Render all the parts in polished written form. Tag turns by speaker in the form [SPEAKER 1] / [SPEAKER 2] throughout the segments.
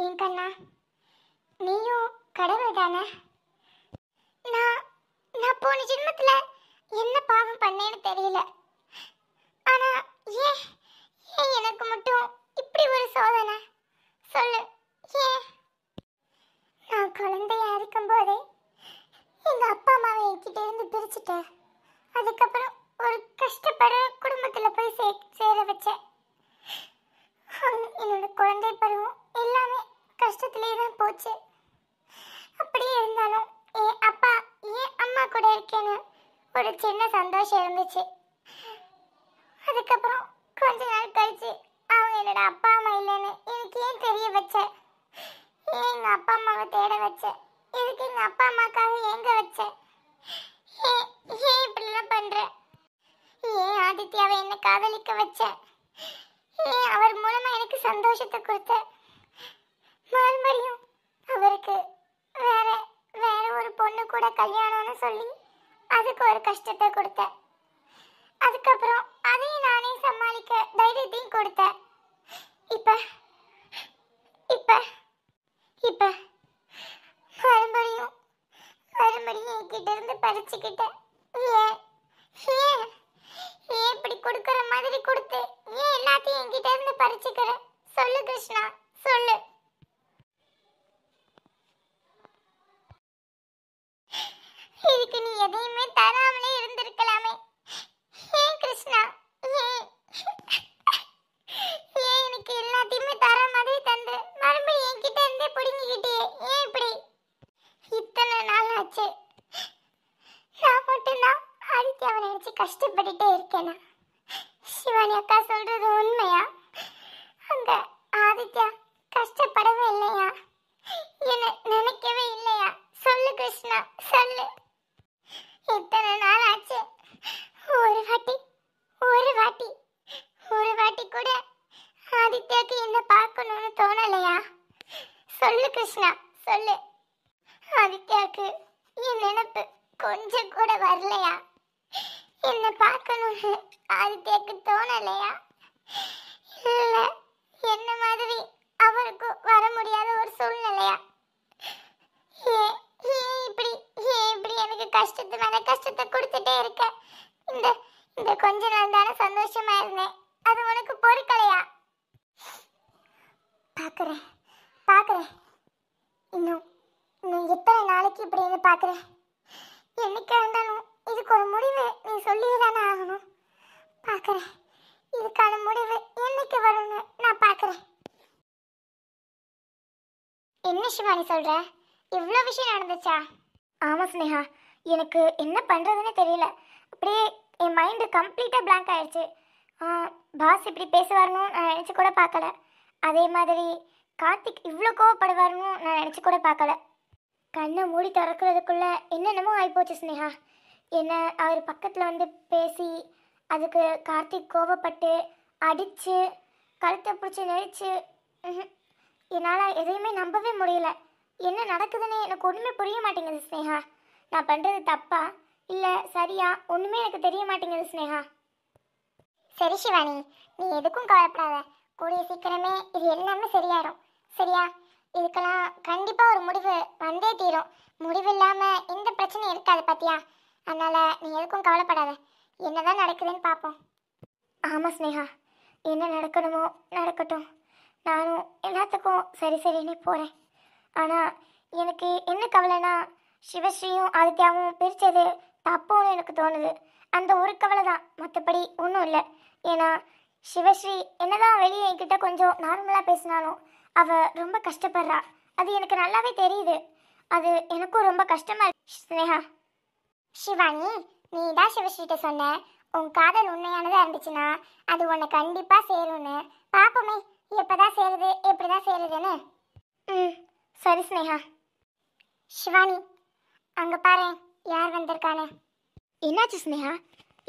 [SPEAKER 1] ஏன் கண்ணா, நீயும் கடவுள் தானே? நான் நான் போன ஜென்மத்துல என்ன பாவம் பண்ணேன்னு தெரியல. ஆனா ஏன் ஏன் எனக்கு மட்டும் இப்படி ஒரு சோதனை? சொல்லு, ஏன்? நான் குழந்தையா இருக்கும்போதே எங்க அப்பா அம்மாவை என்கிட்ட இருந்து பிரிச்சுட்டேன். அதுக்கப்புறம் ஒரு கஷ்டப்படுற குடும்பத்துல போய் சேர வச்சேன். என்னோட குழந்தை பருவம் எல்லாமே கஷ்டத்திலே தான் போச்சு. அப்படியே இருந்தாலும் என் அப்பா என் அம்மா கூட இருக்கேன்னு ஒரு சின்ன சந்தோஷம் இருந்துச்சு. அதுக்கப்புறம் கொஞ்ச நாள் கழிச்சு அவங்க என்னோட அப்பா அம்மா இல்லைன்னு எனக்கு ஏன் தெரிய வச்ச? ஏன் எங்க அப்பா அம்மாவை தேட வச்ச? எதுக்கு எங்க அப்பா அம்மாக்காக ஏங்க வச்ச? ஏன் ஏன் இப்படிலாம் பண்ற? ஏன் ஆதித்யாவை என்ன காதலிக்க வச்ச? ஏன் அவர் மூலமா எனக்கு சந்தோஷத்தை கொடுத்த? மறுபடியும் அவருக்கு வேற வேற ஒரு பொண்ணு கூட கல்யாணம்னு சொல்லி அதுக்கு ஒரு கஷ்டத்தை கொடுத்த. அதுக்கப்புறம் அதையும் நானே சமாளிக்க தைரியத்தையும் கொடுத்தேன். இப்ப இப்ப இப்ப மறுபடியும் மறுபடியும் என்கிட்ட இருந்து பறிச்சுக்கிட்டேன். ஏன் ஏன் ஏன் இப்படி கொடுக்கற மாதிரி கொடுத்து ஏன் எல்லாத்தையும் என்கிட்ட இருந்து பறிச்சுக்கிற? சொல்லு கிருஷ்ணா, சொல்லு. இதுக்கு நீ எதையுமே தராமலே இருந்திருக்கலாமே. ஏன் கிருஷ்ணா, ஏன் ஏன் எனக்கு எல்லாத்தையுமே தர மாதிரி தந்து மறுபடியும் என்கிட்ட இருந்தே பிடுங்கிக்கிட்டே? ஏன் இப்படி? இத்தனை நாள் ஆச்சு, நான் மட்டும்தான் ஆதித்யாவை நினைச்சு கஷ்டப்பட்டுட்டே இருக்கேனா? சிவானி அக்கா சொல்றது உண்மையா? அங்க ஆதித்யா கஷ்டப்படவே இல்லையா? என்ன நினைக்கவே இல்லையா? சொல்லு கிருஷ்ணா, சொல்லு. இத்தனை நாள் ஆச்சு, ஒரு வாட்டி ஒரு வாட்டி ஒரு வாட்டி கூட ஆதித்யாக்கு என்ன பார்க்கணும்னு தோணலையா? சொல்லு கிருஷ்ணா, சொல்லு. ஆதித்யாக்கு என் நினைப்பு கொஞ்சம் கூட வரலையா? என்ன பார்க்கணும்னு ஆதித்யாக்கு தோணலையா? இல்ல என்ன மாதிரி அவருக்கும் வர முடியாத ஒரு சூழ்நிலையா? ஏன் ஏன் இப்படி ஏன் இப்படி எனக்கு கஷ்டத்து மேல கஷ்டத்தை கொடுத்துட்டே இருக்க? இந்த இந்த கொஞ்ச நாள் தானே சந்தோஷமா இருந்தேன், அது உனக்கு பொறுக்கலையா? பாக்குறேன் பாக்குறேன், இன்னும் இன்னும் எத்தனை நாளைக்கு இப்படின்னு பாக்குறேன். என்னைக்கா இருந்தாலும் இதுக்கு ஒரு முடிவு நீ சொல்லியே தானே ஆகணும். பாக்குறேன், இதுக்கான முடிவு என்னைக்கு வரும்னு நான் பாக்குறேன். என்ன சிவானி சொல்ற? இவ்வளோ விஷயம் நடந்துச்சா? ஆமாம் ஸ்னேகா, எனக்கு என்ன பண்ணுறதுன்னு தெரியல. அப்படியே என் மைண்டு கம்ப்ளீட்டாக பிளாங்க் ஆயிடுச்சு. பாஸ் இப்படி பேசுவார்னு நான் நினச்சி கூட பார்க்கல. அதே மாதிரி கார்த்திக் இவ்வளோ கோவப்படுவார்னு நான் நினச்சி கூட பார்க்கல. கண்ணை மூடி திறக்கிறதுக்குள்ளே என்னென்னமோ ஆகிப்போச்சு ஸ்னேகா. என்ன அவர் பக்கத்தில் வந்து பேசி அதுக்கு கார்த்திக் கோவப்பட்டு அடித்து கழுத்தை பிடிச்சி நெரிச்சு, என்னால் எதையுமே நம்பவே முடியல. என்ன நடக்குதுன்னு எனக்கு ஒன்றுமே புரிய மாட்டேங்குது ஸ்னேகா. நான் பண்ணுறது தப்பா இல்லை சரியா ஒன்றுமே எனக்கு தெரிய மாட்டேங்குது ஸ்னேகா. சரி சிவானி, நீ எதுக்கும் கவலைப்படாத. கூடிய சீக்கிரமே இது எல்லாமே சரியாயிடும், சரியா? இதுக்கெல்லாம் கண்டிப்பாக ஒரு முடிவு வந்தே தீரும். முடிவு இல்லாமல் எந்த பிரச்சனையும் இருக்காது பார்த்தியா? அதனால் நீ எதுக்கும் கவலைப்படாத. என்னதான் நடக்குதுன்னு பார்ப்போம். ஆமாம் ஸ்னேகா, என்ன நடக்கணுமோ நடக்கட்டும். நானும் எல்லாத்துக்கும் சரி சரின்னு போகிறேன். ஆனால் எனக்கு என்ன கவலைனா, சிவஸ்ரீயும் ஆதித்யாவும் பிரித்தது தப்புன்னு எனக்கு தோணுது. அந்த ஒரு கவலை தான், மற்றபடி ஒன்றும் இல்லை. ஏன்னா சிவஸ்ரீ என்னதான் வெளியே என்கிட்ட கொஞ்சம் நார்மலாக பேசினாலும் அவள் ரொம்ப கஷ்டப்படுறா. அது எனக்கு நல்லாவே தெரியுது. அது எனக்கும் ரொம்ப கஷ்டமாக இருக்கு ஸ்னேகா. சிவானி, நீ தான் சிவஸ்ரீட்ட சொன்ன உன் காதல் உண்மையானதாக இருந்துச்சுன்னா அது உன்னை கண்டிப்பாக சேரும்னு. பார்ப்போமே எப்போதான் சேருது எப்படிதான் சேருதுன்னு. சரி ஸ்னேகா. சிவானி, அங்கே பாரு யார் வந்திருக்கானு. என்னாச்சு ஸ்னேகா?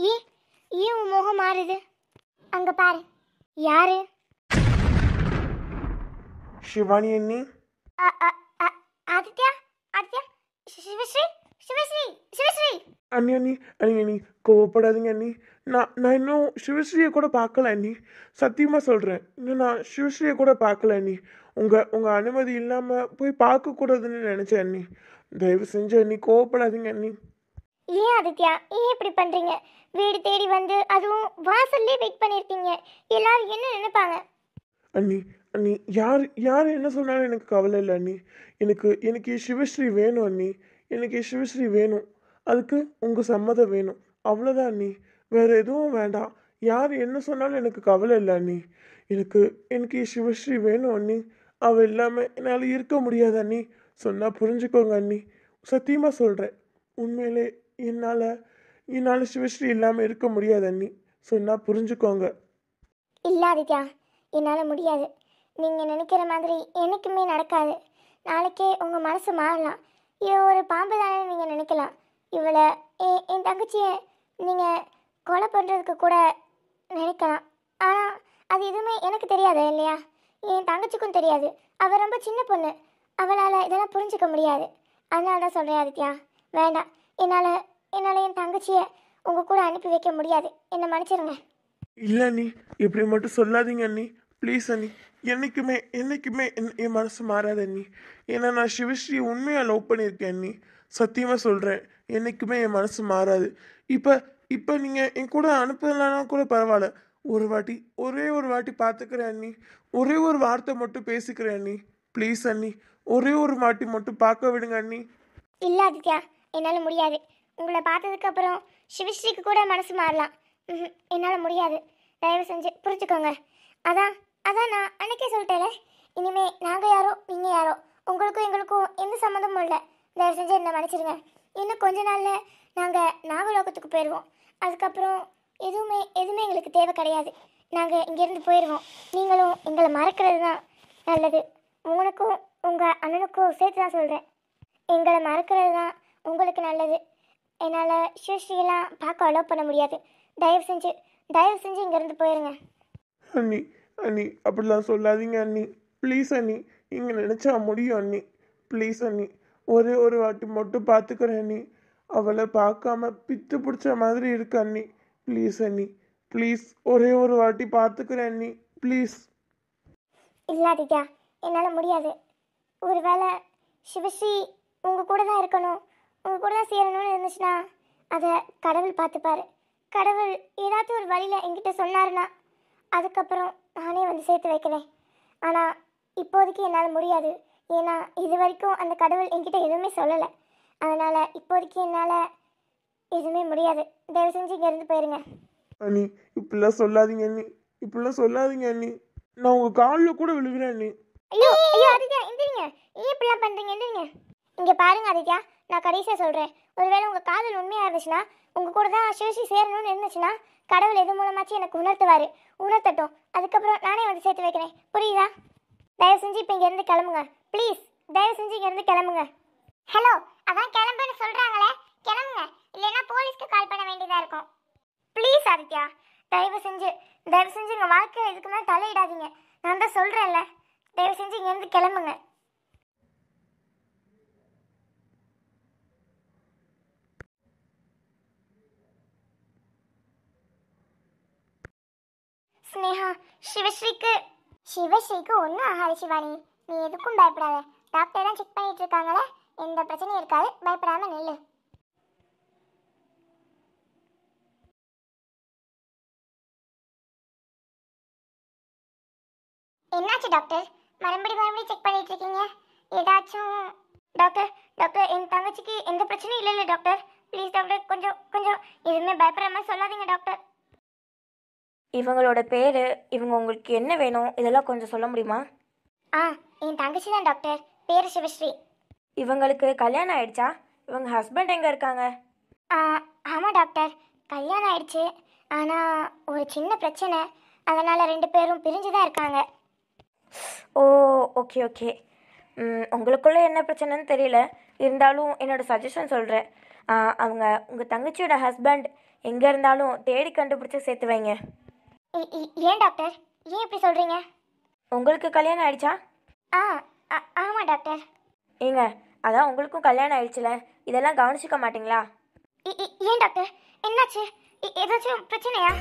[SPEAKER 1] ஏன் உன் முகம் மாறுது? அங்கே பாரு. யாரு?
[SPEAKER 2] சிவானி அண்ணி.
[SPEAKER 1] ஆதித்யா ஆதித்யா, சிவஸ்ரீ சிவஸ்ரீ சிவஸ்ரீ.
[SPEAKER 2] அண்ணி அண்ணி அண்ணி அண்ணி கோவப்படாதீங்க அண்ணி. நான் இன்னும் சிவஸ்ரீயை கூட பார்க்கல அண்ணி. சத்தியமாக சொல்கிறேன், இன்னும் நான் சிவஸ்ரீயை கூட பார்க்கல அண்ணி. உங்கள் அனுமதி இல்லாமல் போய் பார்க்கக்கூடாதுன்னு நினச்சேன் அண்ணி. தயவு செஞ்சு அண்ணி கோவப்படாதீங்க அண்ணி.
[SPEAKER 1] ஏன் ஆதித்யா, ஏன் இப்படி பண்றீங்க? வீடு தேடி வந்து அதுவும் வாசல்லே வெயிட் பண்ணிருக்கீங்க. எல்லாரும் என்ன நினைப்பாங்க?
[SPEAKER 2] அண்ணி அண்ணி யார் யார் என்ன சொன்னாலும் எனக்கு கவலை இல்லை அண்ணி. எனக்கு சிவஸ்ரீ வேணும் அண்ணி. எனக்கு சிவஸ்ரீ வேணும். அதுக்கு உங்கள் சம்மதம் வேணும். அவ்வளோதான் அண்ணி. வேறு எதுவும் வேண்டாம். யார் என்ன சொன்னாலும் எனக்கு கவலை இல்லை அண்ணி. எனக்கு சிவஸ்ரீ வேணும் அண்ணி. அவள் இல்லாமல் என்னால் இருக்க முடியாது அண்ணி. சொன்னால் புரிஞ்சுக்கோங்க அண்ணி. சத்தியமாக சொல்கிறேன், உண்மையிலே என்னால் சிவஸ்ரீ இல்லாமல் இருக்க முடியாது அண்ணி. சொன்னால் புரிஞ்சுக்கோங்க.
[SPEAKER 1] இல்ல ஆதித்யா, என்னால் முடியாது. நீங்கள் நினைக்கிற மாதிரி எனக்குமே நடக்காது. நாளைக்கே உங்கள் மனசு மாறலாம். இவ ஒரு பாம்பு தானே நீங்கள் நினைக்கலாம். இவளை என் தங்கச்சியை நீங்கள் கொலை பண்ணுறதுக்கு கூட நினைக்கலாம். ஆனால் அது எதுவுமே எனக்கு தெரியாது இல்லையா? என் தங்கச்சிக்கும் தெரியாது. அவள் ரொம்ப சின்ன பொண்ணு. அவளால் இதெல்லாம் புரிஞ்சுக்க முடியாது. அதனால தான் சொல்கிறேன் ஆதித்யா, வேண்டாம். என்னால் என் தங்கச்சியை உங்கள் கூட அனுப்பி வைக்க முடியாது. என்னை மன்னிச்சிருங்க.
[SPEAKER 2] இல்லை அண்ணி, இப்படி மட்டும் சொல்லாதீங்க அண்ணி. ப்ளீஸ் அண்ணி. என்னைக்குமே என் மனசு மாறாது அண்ணி. ஏன்னா நான் சிவஸ்ரீ உண்மையாக லவ் பண்ணியிருக்கேன் அண்ணி. சத்தியமாக சொல்கிறேன், என்றைக்குமே என் மனசு மாறாது. இப்போ நீங்கள் என் கூட அனுப்பலைன்னா கூட பரவாயில்ல. ஒரே ஒரு வாட்டி பார்த்துக்கிறேன் அண்ணி. ஒரே ஒரு வார்த்தை மட்டும் பேசிக்கிறேன் அண்ணி. ப்ளீஸ் அண்ணி, ஒரே ஒரு வாட்டி மட்டும் பார்க்க விடுங்க அண்ணி.
[SPEAKER 1] இல்லை ஆதித்யா, என்னால் முடியாது. உங்களை பார்த்ததுக்கு அப்புறம் சிவஸ்ரீக்கு கூட மனசு மாறலாம். என்னால் முடியாது. தயவு செஞ்சு புரிஞ்சுக்கோங்க. அதான் நான் அன்னைக்கே சொல்லிட்டேன், இனிமே நாங்கள் யாரோ நீங்கள் யாரோ, உங்களுக்கும் எங்களுக்கும் எந்த சம்மந்தமும் இல்லை. தயவு செஞ்சு என்னை மன்னிச்சிருங்க. இன்னும் கொஞ்ச நாளில் நாங்கள் நாகலோகத்துக்கு போயிடுவோம். அதுக்கப்புறம் எதுவுமே எங்களுக்கு தேவை கிடையாது. நாங்கள் இங்கேருந்து போயிடுவோம். நீங்களும் எங்களை மறக்கிறது தான் நல்லது. உங்களுக்கும் உங்கள் அண்ணனுக்கும் சேர்த்து தான் சொல்கிறேன். எங்களை மறக்கிறது தான் உங்களுக்கு நல்லது. என்னால் சிவஸ்ரீயெல்லாம் பார்க்க அலோவ் பண்ண முடியாது. தயவு செஞ்சு இங்கேருந்து போயிருங்க.
[SPEAKER 2] அண்ணி அப்படிலாம் சொல்லாதீங்க அண்ணி. ப்ளீஸ் அண்ணி, இங்கே நினச்சா முடியும் அண்ணி. ப்ளீஸ் அண்ணி, ஒரே ஒரு வாட்டி மட்டும் பார்த்துக்கிறேன் அண்ணி. அவளை பார்க்காம பித்து பிடிச்ச மாதிரி இருக்கு அண்ணி. ப்ளீஸ் அண்ணி, ப்ளீஸ் ஒரே ஒரு வாட்டி பார்த்துக்கிறேன் அண்ணி. ப்ளீஸ்.
[SPEAKER 1] இல்லை ஆதித்யா, என்னால் முடியாது. ஒருவேளை சிவஸ்ரீ உங்கள் கூட தான் இருக்கணும், உங்கள் கூட தான் சேரணும்னு இருந்துச்சுன்னா அதை கடவுள் பார்த்துப்பாரு. கடவுள் ஏதாச்சும் ஒரு வழியில் என்கிட்ட சொன்னாருன்னா அதுக்கப்புறம் நானே வந்து சேர்த்து வைக்கிறேன். ஆனால் இப்போதைக்கு என்னால் முடியாது. ஏன்னா இது வரைக்கும் அந்த கடவுள் என்கிட்ட எதுவுமே சொல்லலை. அதனால் இப்போதைக்கு என்னால் எதுவுமே முடியாது. தயவு செஞ்சு இங்கேருந்து போயிருங்க.
[SPEAKER 2] அண்ணி இப்படிலாம் சொல்லாதீங்க அண்ணி. நான் உங்கள் காலில் கூட விழுகிறேன் அண்ணி.
[SPEAKER 1] ஐயோ ஆதித்யா, எந்திரிங்க. ஏன் இப்படிலாம் பண்ணுறீங்க? எந்திரிங்க. இங்கே பாருங்க ஆதித்யா, நான் கடைசியாக சொல்கிறேன். ஒருவேளை உங்கள் காதல் உண்மையாக இருந்துச்சுன்னா, உங்கள் கூட தான் சிவஸ்ரீ சேரணும்னு இருந்துச்சுன்னா, கடவுள் எது மூலமாச்சும் எனக்கு உணர்த்தட்டும். அதுக்கப்புறம் நானே வந்து சேர்த்து வைக்கிறேன். புரியுதா? தயவு செஞ்சு இப்போ இங்கேருந்து கிளம்புங்க. ப்ளீஸ், தயவு செஞ்சு இங்கேருந்து கிளம்புங்க. ஹலோ, அதான் கிளம்புன்னு சொல்கிறாங்களே, கிளம்புங்க. இல்லைன்னா போலீஸ்க்கு கால் பண்ண வேண்டியதாக இருக்கும். ப்ளீஸ் ஆதித்யா, தயவு செஞ்சு உங்கள் வாழ்க்கையில் இதுக்கு மேலே தலையிடாதீங்க. நான் தான் சொல்கிறேன்ல, தயவு செஞ்சு இங்கேருந்து கிளம்புங்க. ஸ்னேகா, சிவஸ்ரீக்கு ஒன்றும் ஆகாது சிவானி. நீ எதுக்கும் பயப்படாத. டாக்டர் தான் செக் பண்ணிட்டு இருக்காங்களே, எந்த பிரச்சனையும் இருக்காது. பயப்படாம நில்லு. என்னாச்சு டாக்டர்? மறுபடியும் செக் பண்ணிட்டு இருக்கீங்க? ஏதாச்சும்? டாக்டர் என் தங்கச்சிக்கு எந்த பிரச்சனையும் இல்லைல்ல டாக்டர்? ப்ளீஸ் டாக்டர், கொஞ்சம் எதுவுமே பயப்படுற மாதிரி சொல்லாதீங்க டாக்டர்.
[SPEAKER 3] இவங்களோட பேர், இவங்க உங்களுக்கு என்ன வேணும், இதெல்லாம் கொஞ்சம் சொல்ல முடியுமா?
[SPEAKER 1] என் தங்கச்சி தான் டாக்டர். பேர் சிவஸ்ரீ.
[SPEAKER 3] இவங்களுக்கு கல்யாணம் ஆயிடுச்சா? இவங்க ஹஸ்பண்ட் எங்கே இருக்காங்க?
[SPEAKER 1] ஆமாம் டாக்டர், கல்யாணம் ஆயிடுச்சு. ஆனால் ஒரு சின்ன பிரச்சனை, அதனால் 2 பேரும் பிரிஞ்சு தான் இருக்காங்க.
[SPEAKER 3] ஓ, ஓகே. உங்களுக்குள்ளே என்ன பிரச்சனைன்னு தெரியல. இருந்தாலும் என்னோடய சஜஷன் சொல்கிறேன். அவங்க உங்கள் தங்கச்சியோட ஹஸ்பண்ட் எங்கே இருந்தாலும் தேடி கண்டுபிடிச்சி சேர்த்து வைங்க.
[SPEAKER 1] ஏன் டாக்டர், ஏன் இப்படி சொல்கிறீங்க?
[SPEAKER 3] உங்களுக்கு கல்யாணம் ஆயிடுச்சா?
[SPEAKER 1] ஆமாம் டாக்டர்.
[SPEAKER 3] ஏங்க, அதான் உங்களுக்கும் கல்யாணம் ஆயிடுச்சுல, இதெல்லாம் கவனிச்சிக்க மாட்டிங்களா?
[SPEAKER 1] ஏன் டாக்டர், என்னாச்சு? ஏதாச்சும் பிரச்சனையா?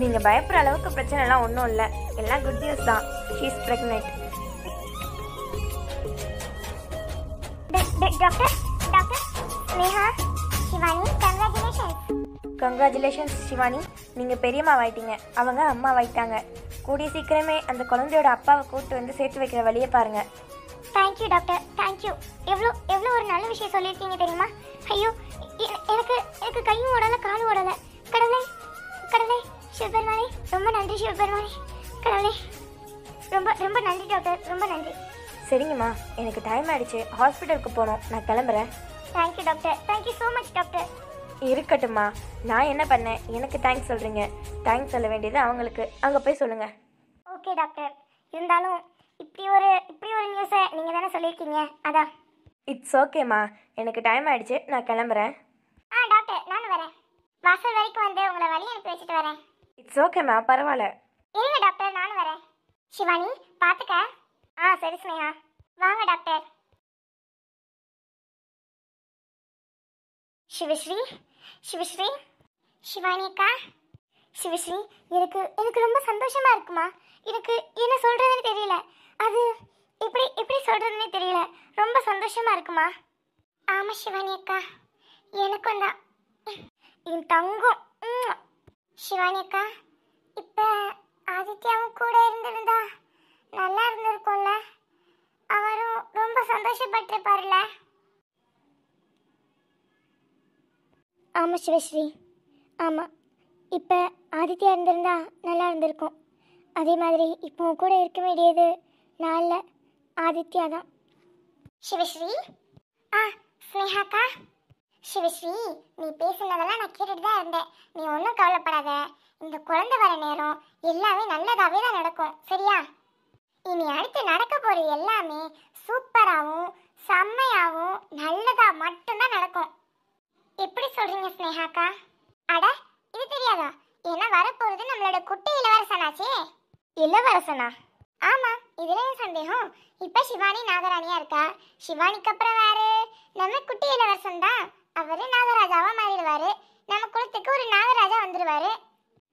[SPEAKER 3] நீங்கள் பயப்படுற அளவுக்கு பிரச்சனைலாம் ஒன்றும் இல்லை, எல்லாம் குட் நியூஸ் தான். She is pregnant.
[SPEAKER 1] Doctor doctor Sneha, Shivani, congratulations.
[SPEAKER 3] Congratulations Shivani, நீங்கள் பெரியம்மாவாயிட்டீங்க, அவங்க அம்மாவாயிட்டாங்க. கூடிய சீக்கிரமே அந்த குழந்தையோட அப்பாவை கூப்பிட்டு வந்து சேர்த்து வைக்கிற வழியை பாருங்கள்.
[SPEAKER 1] Thank you doctor, thank you. எவ்வளோ எவ்வளோ ஒரு நல்ல விஷயம் சொல்லியிருக்கீங்க தெரியுமா? ஐயோ, எனக்கு எனக்கு கையும் ஓடலை காலும் ஓடலை. கடவுளே கடவுளே, சிவபெருமானே ரொம்ப நன்றி. சிவபெருமானே கடவுளே, ரொம்ப ரொம்ப நன்றி டாக்டர், ரொம்ப நன்றி.
[SPEAKER 3] சரிங்கம்மா, எனக்கு டைம் ஆயிடுச்சு, ஹாஸ்பிட்டலுக்கு போகணும், நான் கிளம்புறேன்.
[SPEAKER 1] Thank you doctor, thank you so much doctor.
[SPEAKER 3] இருக்கட்டும்மா, நான் என்ன பண்ணேன், எனக்கு தேங்க்ஸ் சொல்கிறீங்க. தேங்க்ஸ் சொல்ல வேண்டியது அவங்களுக்கு, அங்கே போய் சொல்லுங்கள்.
[SPEAKER 1] ஓகே டாக்டர், இருந்தாலும் இப்படி ஒரு நியூஸை நீங்கள் தானே சொல்லியிருக்கீங்க, அதான்.
[SPEAKER 3] இட்ஸ் ஓகேம்மா, எனக்கு டைம் ஆயிடுச்சு, நான் கிளம்புறேன்.
[SPEAKER 1] டாக்டர் நானும் வரேன். வாசல் வரைக்கும் வந்து உங்களை வழி அனுப்பி வச்சுட்டு வரேன்.
[SPEAKER 3] இட்ஸ் ஓகேம்மா, பரவாயில்ல.
[SPEAKER 1] இருங்க டாக்டர், நானும் வரேன். சிவானி பார்த்துக்க. சரி ஸ்னேகா, வாங்க டாக்டர். சிவஸ்ரீ, சிவஸ்ரீ, சிவானி அக்கா. சிவஸ்ரீ, எனக்கு எனக்கு ரொம்ப சந்தோஷமா இருக்குமா. எனக்கு என்ன சொல்றதுன்னு தெரியல. அது எப்படி எப்படி சொல்றதுன்னு தெரியல. ரொம்ப சந்தோஷமா இருக்குமா. ஆமா சிவானி அக்கா, எனக்கும் தான். என் தங்கம். சிவானி அக்கா, இப்போ ஆதித்யாவும் கூட இருந்திருந்தா நல்லா இருந்திருக்கும்ல. அவரும் ரொம்ப சந்தோஷப்பட்டிருப்பார்ல. ஆமாம் சிவஸ்ரீ, ஆமாம். இப்போ ஆதித்யா இருந்திருந்தா நல்லா இருந்திருக்கும். அதே மாதிரி இப்போ கூட இருக்க வேண்டியது நாளில் ஆதித்யா தான். சிவஸ்ரீ, ஸ்னேகாக்கா. சிவஸ்ரீ, நீ பேசுனதெல்லாம் நான் கேட்டுட்டு தான் இருந்தேன். நீ ஒன்றும் கவலைப்படாத. இந்த குழந்தை வர நேரம் எல்லாமே நல்லதாகவே தான் நடக்கும், சரியா? இனி அடுத்து நடக்க போகிற எல்லாமே சூப்பராகவும் செம்மையாகவும் நல்லதாக மட்டும்தான் நடக்கும். எப்படி சொல்கிறீங்க ஸ்னேகாக்கா? அட, இது தெரியாதா? ஏன்னா வரப்போகிறது நம்மளோட குட்டி இளவரசனாச்சே. இளவரசனா? ஆமாம், இதுல ஏன் சந்தேகம்? இப்போ சிவானி நாகராணியாக இருக்கா. சிவானிக்கு அப்புறம் வேறு நம்ம குட்டி இளவரசன் தான். அவர் நாகராஜாவாக மாறிடுவார். நம்ம குலத்துக்கு ஒரு நாகராஜா வந்துடுவார்.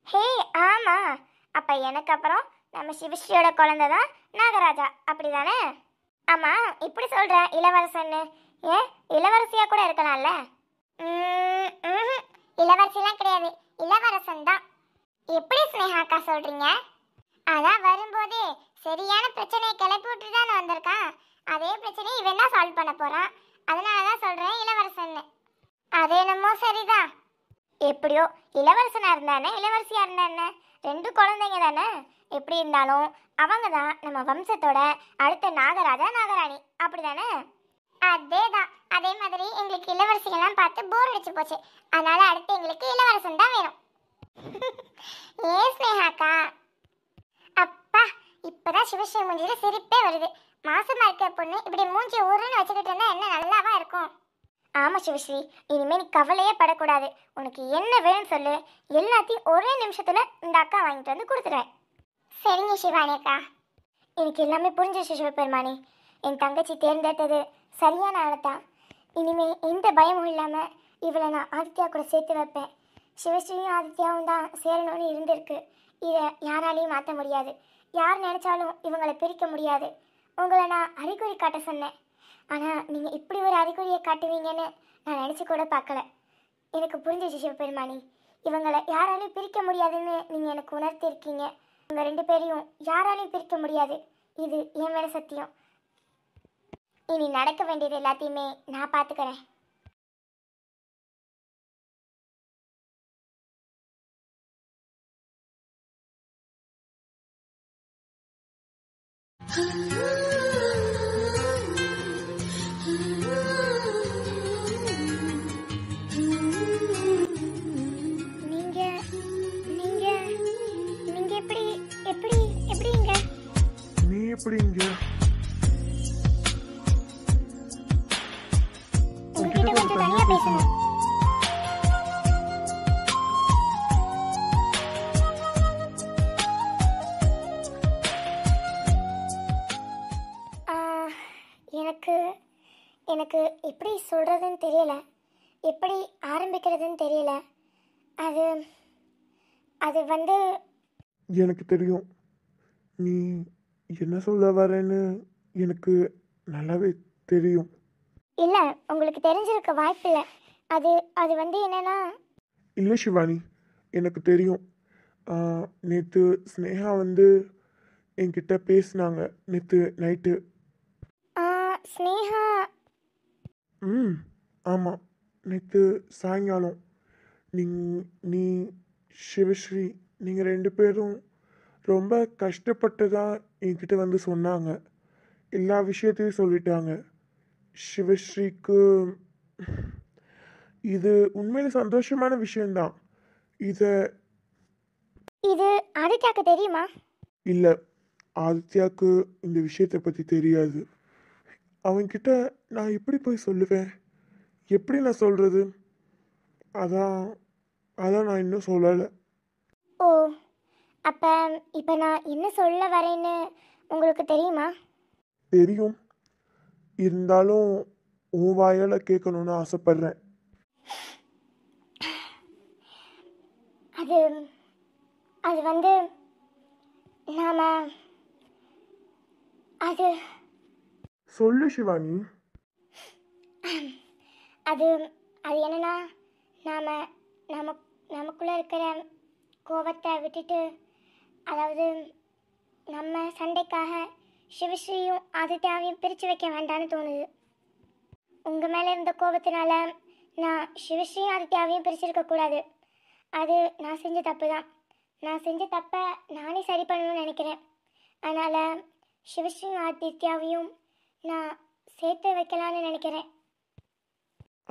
[SPEAKER 1] ஹே, ஆமாம். அப்போ எனக்கு அப்புறம் நம்ம சிவஸ்ரீயோட குழந்தை தான் நாகராஜா, அப்படி தானே? ஆமாம், இப்படி சொல்கிற இளவரசன்னு. ஏன் இளவரசியாக கூட இருக்கலாம்ல? இளவரசிலாம் கிடையாது, இளவரசன் தான். எப்படி ஸ்னேகாக்கா சொல்கிறீங்க? அதான் வரும்போதே சரியான பிரச்சனையை கிளப்பி விட்டு தானே வந்திருக்கான். அதே பிரச்சனையை இவன் தான் சால்வ் பண்ண போகிறான். அதனால தான் சொல்கிறேன் இளவரசன்னு. அது என்னமோ சரிதான். எப்படியோ இளவரசனாக இருந்தானே இளவரசியாக இருந்தானே, ரெண்டு குழந்தைங்க தானே. எப்படி இருந்தாலும் அவங்க தான் நம்ம வம்சத்தோட அடுத்த நாகராஜா நாகராணி, அப்படி தானே? அதே தான். அதே மாதிரி எங்களுக்கு இளவரசிகள்லாம் பார்த்து போர் அடிச்சு போச்சு. அதனால அடுத்து எங்களுக்கு இளவரசன் தான் வேணும். ஏன் ஸ்னேகாக்கா? அப்பா, இப்போதான் சிவஸ்ரீ மூஞ்சியில சிரிப்பே வருது. மாசமா இருக்க பொண்ணு இப்படி மூஞ்சி ஊருன்னு வச்சுக்கிட்டு இருந்தா என்ன நல்லாவா இருக்கும்? ஆமாம் சிவஸ்ரீ, இனிமேல் நீ கவலையே படக்கூடாது. உனக்கு என்ன வேணும்னு சொல்லு, எல்லாத்தையும் ஒரே நிமிஷத்தில் இந்த அக்கா வாங்கிட்டு வந்து கொடுத்துருவேன். சரிங்க சிவானி அக்கா. எனக்கு எல்லாமே புரிஞ்சிச்சு சிவபெருமானி. என் தங்கச்சி தேர்ந்தெடுத்தது சரியான ஆளத்தான். இனிமேல் எந்த பயமும் இல்லாமல் இவளை நான் ஆதித்யா கூட சேர்த்து வைப்பேன். சிவஸ்ரீயும் ஆதித்யாவும் தான் சேரணும்னு இருந்திருக்கு. இதை யாராலையும் மாற்ற முடியாது. யார் நினச்சாலும் இவங்களை பிரிக்க முடியாது. உங்களை நான் அறிகுறி காட்ட சொன்னேன். ஆனால் நீங்கள் இப்படி ஒரு அறிகுறியை காட்டுவீங்கன்னு நான் நினச்சி கூட பார்க்கல. எனக்கு புரிஞ்சிச்சு சிவபெருமானி. இவங்களை யாராலையும் பிரிக்க முடியாதுன்னு நீங்கள் எனக்கு உணர்த்திருக்கீங்க. உங்கள் ரெண்டு பேரையும் யாராலையும் பிரிக்க முடியாது. இது என் மேலே சத்தியம். இனி நடக்க வேண்டியது எல்லாத்தையுமே நான் பார்த்துக்கிறேன். நீங்க நீங்க நீங்க எப்படி எப்படி எப்படிங்க?
[SPEAKER 2] நீ எப்படி இங்க?
[SPEAKER 1] உங்ககிட்ட கொஞ்சம் தனியா பேசணும். எனக்கு எனக்கு எப்படி சொல்கிறதுன்னு தெரியல. எப்படி ஆரம்பிக்கிறதுன்னு தெரியல. அது அது வந்து
[SPEAKER 2] எனக்கு தெரியும் நீ என்ன சொல்ல வரேன்னு எனக்கு நல்லாவே தெரியும்.
[SPEAKER 1] இல்லை, உங்களுக்கு தெரிஞ்சிருக்க வாய்ப்பு இல்லை. அது அது வந்து என்னன்னா
[SPEAKER 2] இல்லை ஷிவானி, எனக்கு தெரியும். நேற்று ஸ்னேகா வந்து என்கிட்ட பேசினாங்க நேற்று நைட்டு.
[SPEAKER 1] ஸ்னேகா.
[SPEAKER 2] ம், ஆமாம், நேற்று சாயங்காலம் நீ நீ சிவஸ்ரீ நீங்கள் 2 பேரும் ரொம்ப கஷ்டப்பட்டதா என்கிட்ட வந்து சொன்னாங்க. எல்லா விஷயத்தையும் சொல்லிட்டாங்க. சிவஸ்ரீக்கு இது உண்மையில சந்தோஷமான விஷயந்தான். இதை
[SPEAKER 1] இது ஆதித்யாக்கு தெரியுமா?
[SPEAKER 2] இல்லை, ஆதித்யாவுக்கு இந்த விஷயத்தை பற்றி தெரியாது. அவன்கிட்ட நான் எப்படி போய் சொல்லுவேன்? எப்படி நான் சொல்கிறது? அதான் அதான் நான் இன்னும் சொல்லலை.
[SPEAKER 1] ஓ, அப்போ இப்போ நான் என்ன சொல்ல வரேன்னு உங்களுக்கு தெரியுமா?
[SPEAKER 2] தெரியும், இருந்தாலும் உன் வாயால் கேட்கணுன்னு ஆசைப்பட்றேன்.
[SPEAKER 1] அது அது வந்து நாம அது
[SPEAKER 2] சொல்லு ஷிவானி.
[SPEAKER 1] அது அது என்னன்னா, நாம நம நமக்குள்ளே இருக்கிற கோபத்தை விட்டுட்டு, அதாவது நம்ம சண்டைக்காக சிவஸ்ரீயும் ஆதித்யாவையும் பிரித்து வைக்க வேண்டாம்னு தோணுது. உங்கள் மேலே இருந்த கோபத்தினால நான் சிவஸ்ரீயும் ஆதித்யாவையும் பிரிச்சிருக்கக்கூடாது. அது நான் செஞ்ச தப்பு தான். நான் செஞ்ச தப்பை நானே சரி பண்ணணும்னு நினைக்கிறேன். அதனால் சிவஸ்ரீயும் ஆதித்யாவையும் நான் சேர்த்து வைக்கலான்னு நினைக்கிறேன்.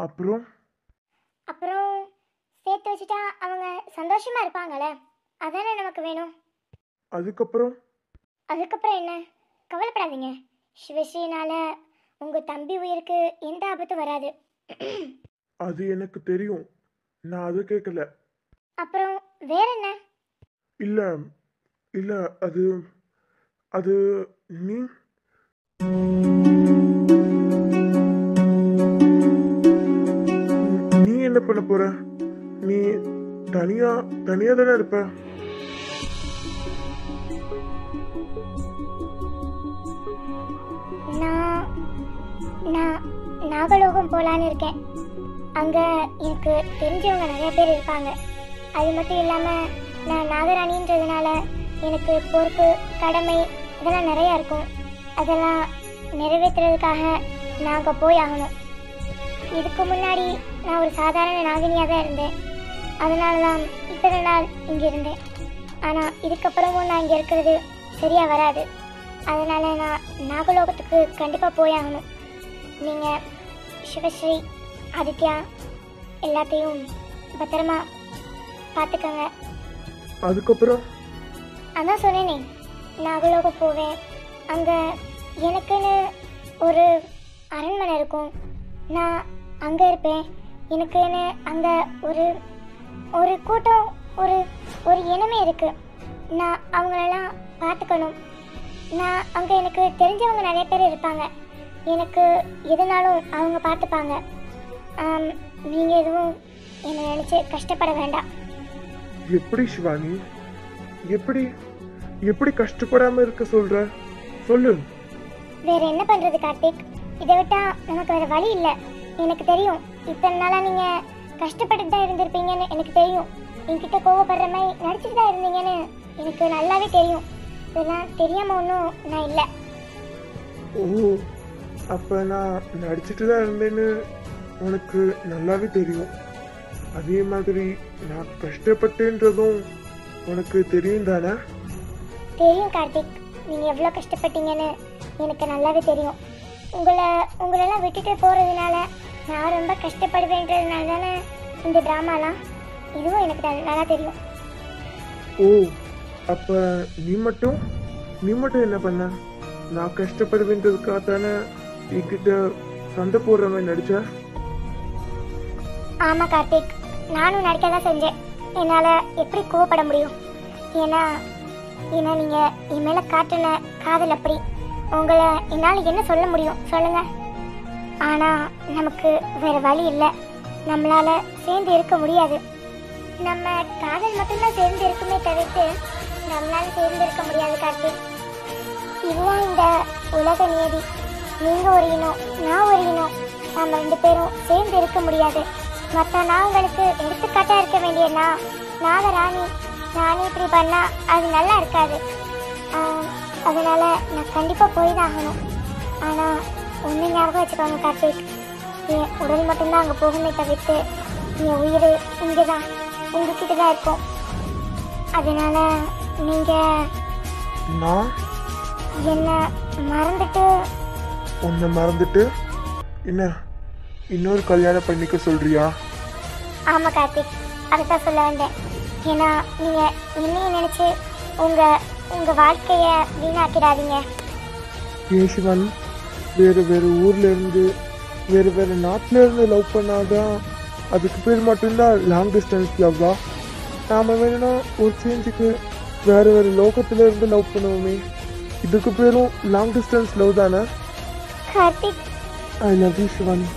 [SPEAKER 2] அப்புறம்
[SPEAKER 1] அப்புறம் சேர்த்து வச்சுட்டா அவங்க சந்தோஷமாக இருப்பாங்களே, அதானே நமக்கு வேணும்.
[SPEAKER 2] அதுக்கப்புறம்
[SPEAKER 1] அதுக்கப்புறம் என்ன? கவலைப்படாதீங்க. சிவஸ்ரீனால் உங்கள் தம்பி உயிருக்கு எந்த ஆபத்தும் வராது.
[SPEAKER 2] அது எனக்கு தெரியும், நான் அது கேட்கல.
[SPEAKER 1] அப்புறம் வேற என்ன?
[SPEAKER 2] இல்லை இல்லை, அது அது நீ நீ என்ன பண்ண போற? நீ தனியா தனியா தானே இருப்ப.
[SPEAKER 1] நான் நான் நாகலோகம் போகலான்னு இருக்கேன். அங்கே எனக்கு தெரிஞ்சவங்க நிறைய பேர் இருப்பாங்க. அது மட்டும் இல்லாமல் நான் நாகராணின்றதுனால எனக்கு பொறுப்பு, கடமை இதெல்லாம் நிறையா இருக்கும். அதெல்லாம் நிறைவேற்றுறதுக்காக நான் அங்கே போய் ஆகணும். இதுக்கு முன்னாடி நான் ஒரு சாதாரண நாகினியாக தான் இருந்தேன். அதனால தான் இத்தனை நாள் இங்கே இருந்தேன். ஆனால் இதுக்கப்புறமும் நான் இங்கே இருக்கிறது சரியாக வராது. அதனால் நான் நாகலோகத்துக்கு கண்டிப்பாக போயாகணும். நீங்கள் சிவஸ்ரீ, ஆதித்யா எல்லாத்தையும் பத்திரமா பார்த்துக்கங்க.
[SPEAKER 2] அதுக்கப்புறம்
[SPEAKER 1] அதான் சொன்னேனே, நாகலோகம் போவேன். அங்கே எனக்குன்னு ஒரு அரண்மனை இருக்கும். நான் அங்கே இருப்பேன். எனக்குன்னு அங்கே ஒரு ஒரு கூட்டம், ஒரு ஒரு இனமே இருக்குது. நான் அவங்களெல்லாம் பார்த்துக்கணும். நான் அங்கே எனக்கு தெரிஞ்சவங்க நிறைய பேர் இருப்பாங்க. எனக்கு எதுனாலும் அவங்க பார்த்துப்பாங்க. நீங்கள் எதுவும் என்னை நினச்சி கஷ்டப்பட வேண்டாம்.
[SPEAKER 2] எப்படி ஷிவானி, எப்படி எப்படி கஷ்டப்படாம இருக்க சொல்ற? சொல்லு.
[SPEAKER 1] வேறு என்ன பண்ணுறது கார்த்திக்? இதை விட்டால் நமக்கு வேறு வழி இல்லை. எனக்கு தெரியும், இத்தனை நாளாக நீங்கள் கஷ்டப்பட்டு தான் இருந்திருப்பீங்கன்னு எனக்கு தெரியும். என்கிட்ட கோவப்படுற மாதிரி நடிச்சுட்டு தான் இருந்தீங்கன்னு எனக்கு நல்லாவே தெரியும். இதெல்லாம் தெரியாமல் ஒன்றும் நான் இல்லை.
[SPEAKER 2] ஓ, அப்ப நான் நடிச்சிட்டு தான் இருந்தேன்னு உனக்கு நல்லாவே தெரியும். அதே மாதிரி நான் கஷ்டப்பட்டேன்றதும் உனக்கு தெரியும் தானே?
[SPEAKER 1] தெரியும் கார்த்திக், நீங்கள் எவ்வளோ கஷ்டப்பட்டீங்கன்னு எனக்கு நல்லாவே தெரியும். உங்களெல்லாம் விட்டுட்டு போகிறதுனால நான் ரொம்ப கஷ்டப்படுவேன்றதுனால தானே இந்த ட்ராமாலாம். இதுவும் எனக்கு நல்லா தெரியும்.
[SPEAKER 2] ஓ, அப்ப நீ மட்டும் என்ன பண்ண? நான் கஷ்டப்படுவேன்றதுக்காக தானே என்கிட்ட சண்டை போடுற மாதிரி நடிச்ச?
[SPEAKER 1] ஆமாம் கார்த்திக், நானும் நடிக்க தான் செஞ்சேன். என்னால் எப்படி கோவப்பட முடியும்? ஏன்னா நீங்கள் என் மேலே காட்டின காதல் அப்படி. உங்களை என்னால் என்ன சொல்ல முடியும் சொல்லுங்கள்? ஆனால் நமக்கு வேறு வழி இல்லை. நம்மளால் சேர்ந்து இருக்க முடியாது. நம்ம காதல் மட்டும்தான் சேர்ந்து இருக்குமே தவிர்த்து நம்மளால சேர்ந்து இருக்க முடியாது கார்த்திக். இதுதான் இந்த உலக நியதி. நீங்க ஒரு இனம், நான் ஒரு இனம். நம்ம 2 பேரும் சேர்ந்து இருக்க முடியாது. மற்ற நான் உங்களுக்கு எடுத்துக்காட்டா இருக்க வேண்டிய நாகராணி நானே இப்படி பண்ணா அது நல்லா இருக்காது. அதனால நான் கண்டிப்பா போய் தான் ஆகணும். ஆனா ஒண்ணு ஞாபகம் வச்சுக்கோங்க கார்த்திக், என் உடல் மட்டும்தான் அங்க போகுமே தவிர்த்து என் உயிர் இங்கதான் உங்ககிட்ட தான் இருக்கும். அதனால நீங்க
[SPEAKER 2] நான்
[SPEAKER 1] என்ன மறந்துட்டு
[SPEAKER 2] உன்னை மறந்துட்டு என்ன இன்னொரு கல்யாணம் பண்ணிக்க சொல்றியா?
[SPEAKER 1] ஆமா கார்த்திக், அதுதான் சொல்ல வந்தேன். ஏன்னா நீங்க என்னைய நினைச்சு உங்க உங்க வாழ்க்கைய வீணாக்கிடாதீங்க.
[SPEAKER 2] ஏன் சிவானி, வேறு வேறு ஊர்ல இருந்து வேறு வேறு நாட்டில இருந்து லவ் பண்ணாதான் அதுக்கு பேர் மட்டும்தான் லாங் டிஸ்டன்ஸ் லவ்வா? நாம வேணும்னா ஒரு சேஞ்சுக்கு வேறு வேறு லோகத்துல இருந்து லவ் பண்ணுவோமே, இதுக்கு பேரும் லாங் டிஸ்டன்ஸ் லவ் தானே?
[SPEAKER 1] Karthik,
[SPEAKER 2] I love you Shivani.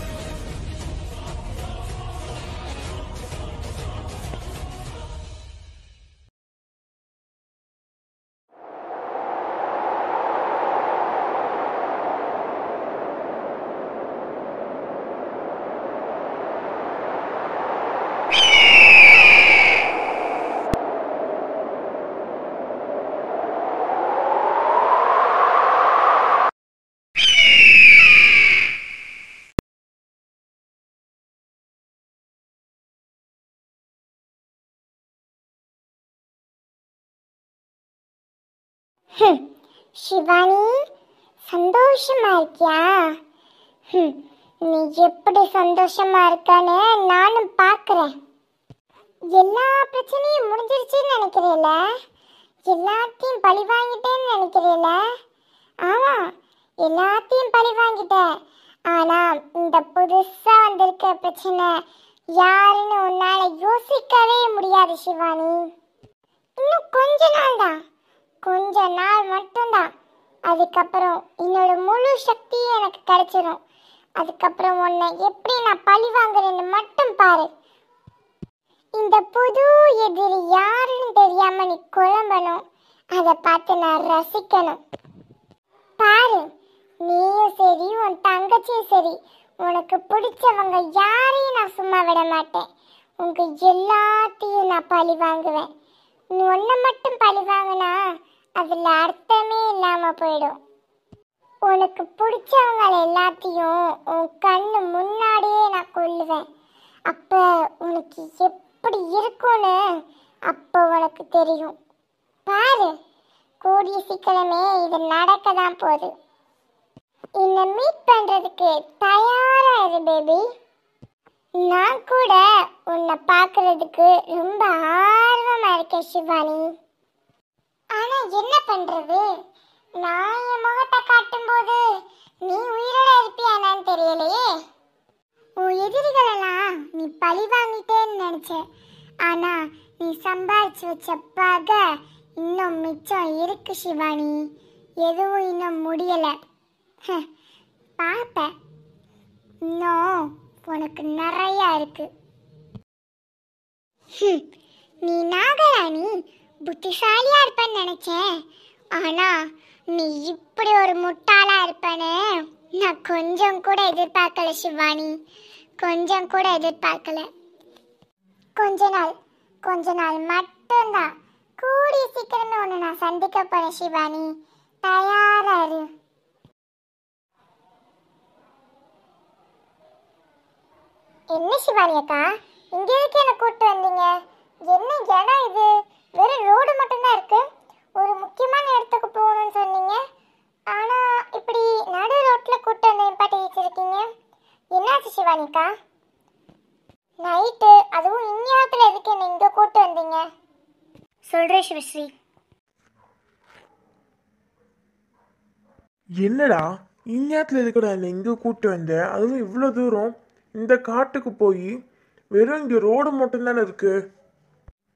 [SPEAKER 1] Shivani சந்தோஷமா இருக்கியா? நீ எப்படி சந்தோஷமா இருக்கான்னு நானும் பார்க்குறேன். எல்லா பிரச்சனையும் முடிஞ்சிருச்சுன்னு நினைக்கிறேல? எல்லாத்தையும் பழி வாங்கிட்டேன்னு நினைக்கிறேல? ஆமா, எல்லாத்தையும் பழி வாங்கிட்டேன். ஆனா இந்த புதுசா வந்திருக்க பிரச்சனை யாருன்னு உன்னால யோசிக்கவே முடியாது சிவானி. இன்னும் கொஞ்ச நாள் தான், கொஞ்ச நாள் மட்டும்தான். அதுக்கப்புறம் என்னோட முழு சக்தியும் எனக்கு கிடைச்சிரும். அதுக்கப்புறம் உன்னை எப்படி நான் பழி வாங்குறேன்னு மட்டும் பாரு. இந்த புது எதிரி யாருன்னு தெரியாம நீ குழம்பணும், அதை பார்த்து நான் ரசிக்கணும். பாரு, நீயும் சரி உன் தங்கச்சியும் சரி, உனக்கு பிடிச்சவங்க யாரையும் நான் சும்மா விட மாட்டேன். உங்க எல்லாத்தையும் நான் பழி வாங்குவேன். நீ ஒன்றை மட்டும் பழி வாங்கினா அதில் அர்த்தமே இல்லாமல் போயிடும். உனக்கு பிடிச்சவங்க எல்லாத்தையும் உன் கண்ணு முன்னாடியே நான் கொல்லுவேன். அப்போ உனக்கு எப்படி இருக்கும்னு அப்போ உனக்கு தெரியும். பாரு, கூடிய சீக்கிரமே இது நடக்க தான் போகுது. என்னை மீட் பண்ணுறதுக்கு தயாரா இரு பேபி. நான் கூட உன்னை பார்க்கறதுக்கு ரொம்ப ஆர்வமா இருக்கேன் சிவானி. ஆனா என்ன பண்றது, நான் என் முகத்தை காட்டும்போது நீ உயிரோட இருப்பியானான்னு தெரியலையே. உன் எதிரிகளெல்லாம் நீ பழி வாங்கிட்டேன்னு நினைச்ச, ஆனா நீ சம்பாதிச்சு வச்ச பகை இன்னும் மிச்சம் இருக்கு சிவானி. எதுவும் இன்னும் முடியல. பாப்ப இன்னும் உனக்கு நிறைய இருக்கு. நீ நாகராணி புத்திசாலியா இருப்பேன்னு நினைச்சேன். ஆனா நீ இப்படி ஒரு முட்டாளா இருப்பேன்னு நான் கொஞ்சம் கூட எதிர்பார்க்கல சிவானி, கொஞ்சம் கூட எதிர்பார்க்கல. கொஞ்ச நாள் மட்டும்தான், கூடிய சீக்கிரமே உன்னை நான் சந்திக்க போறேன் சிவானி. தயாரா இரு. என்ன சிவானி அக்கா, இங்க எதுக்கு என்ன கூப்பிட்டு வந்தீங்க? என்ன இடம் இது? வெறும் ரோடு மட்டும்தான் இருக்கு. ஒரு முக்கியமான இடத்துக்கு போகணும்னு சொன்னீங்க, ஆனா இப்படி நடு ரோட்ல கூப்பிட்டு வந்து நிப்பாட்டி வச்சிருக்கீங்க. என்னாச்சு சிவானி அக்கா? நைட்டு அதுவும் இந்நேரத்துல எதுக்கு என்ன இங்க கூப்பிட்டு வந்தீங்க? சொல்றேன் சிவஸ்ரீ.
[SPEAKER 2] என்னடா இந்நேரத்தில் எதுக்கடா என்னை இங்கே கூப்பிட்டு வந்தேன்? அதுவும் இவ்வளோ தூரம் இந்த காட்டுக்கு போய் வெறும் இங்கே ரோடு மட்டும்தானே இருக்கு.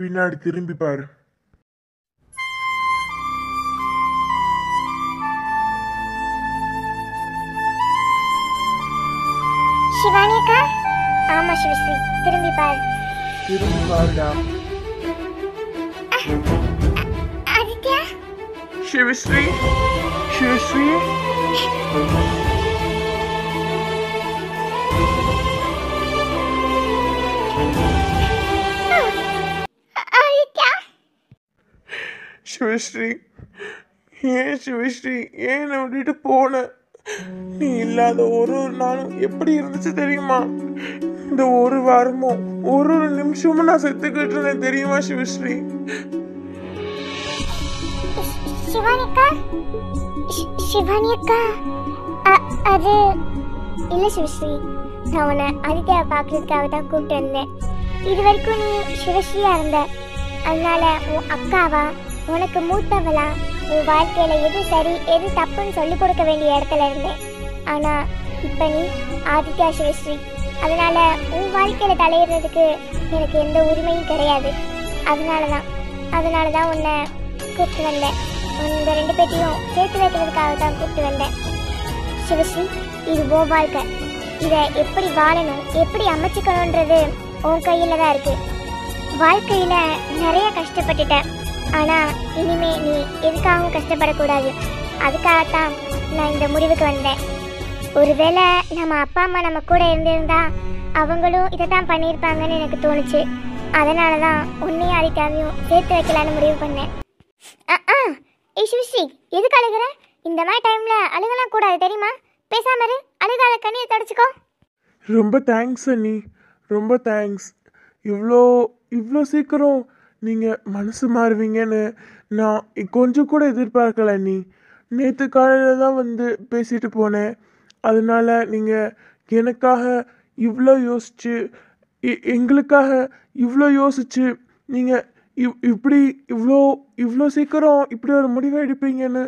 [SPEAKER 2] பின்னாடி திரும்பி பாரு.
[SPEAKER 1] சிவானி அக்கா? ஆமா சிவஸ்ரீ, திரும்பி பாரு.
[SPEAKER 2] திரும்ப பாருடா.
[SPEAKER 1] ஆதித்யா
[SPEAKER 2] சிவஸ்ரீ, சிவஸ்ரீ,
[SPEAKER 1] ஆதித்யா
[SPEAKER 2] சிவஸ்ரீ, ஏன் சிவஸ்ரீ, ஏன் என்னை விட்டுட்டு போன? நீ இல்லாத ஒரு ஒரு நாளும் எப்படி இருந்துச்சு தெரியுமா? இந்த ஒரு வாரமும் ஒரு ஒரு நிமிஷமும் நான் செத்துக்கிட்டு இருந்தேன் தெரியுமா சிவஸ்ரீ?
[SPEAKER 1] சிவானி அக்கா, சிவானி அக்கா, அது இல்லை சிவஸ்ரீ, நான் உன்னை ஆதித்யாவை பார்க்கறதுக்காக தான் கூப்பிட்டு வந்தேன். இது வரைக்கும் நீ சிவஸ்ரீயா இருந்த, அதனால உன் அக்காவா, உனக்கு மூத்தவளா, உன் வாழ்க்கையில எது சரி எது தப்புன்னு சொல்லிக் கொடுக்க வேண்டிய இடத்துல இருந்தேன். ஆனா இப்ப நீ ஆதித்யா சிவஸ்ரீ, அதனால உன் வாழ்க்கையில தலையிடுறதுக்கு எனக்கு எந்த உரிமையும் கிடையாது. அதனாலதான் உன்னை கூப்பிட்டு வந்தேன். உங்க ரெண்டு பேர்த்தையும் சேர்த்து வைக்கிறதுக்காக தான் கூப்பிட்டு வந்தேன். சிவஸ்ரீ, இது உன் வாழ்க்கை. இதை எப்படி வாழணும், எப்படி அமைச்சுக்கணுன்றது உன் கையில தான் இருக்கு. வாழ்க்கையில நிறைய கஷ்டப்பட்டுட்டேன், ஆனா இனிமே நீ எதுக்காகவும் கஷ்டப்படக்கூடாது. அதுக்காகத்தான் நான் இந்த முடிவுக்கு வந்தேன். ஒருவேளை நம்ம அப்பா அம்மா நம்ம கூட இருந்திருந்தா அவங்களும் இதை தான் பண்ணியிருப்பாங்கன்னு எனக்கு தோணுச்சு. அதனால தான் உன்னையும் ஆதித்யாவையும் சேர்த்து வைக்கலான்னு முடிவு பண்ணேன். சிவஸ்ரீ, எதுக்கு அழுகிற? இந்த மாதிரி டைம்ல அழுகலாம் கூடாது தெரியுமா? பேசாம இரு, அழுகாத கண்ணியை தொடச்சிக்கோ.
[SPEAKER 2] ரொம்ப தேங்க்ஸ் அண்ணி, ரொம்ப தேங்க்ஸ். இவ்வளோ சீக்கிரம் நீங்கள் மனசு மாறுவீங்கன்னு நான் கொஞ்சம் கூட எதிர்பார்க்கல அண்ணி. நேற்று காலையில் தான் வந்து பேசிட்டு போனேன். அதனால நீங்கள் எனக்காக இவ்வளோ யோசிச்சு, எங்களுக்காக இவ்வளோ யோசிச்சு நீங்கள் இவ்வளோ சீக்கிரம் இப்படி ஒரு முடிவை எடுப்பீங்கன்னு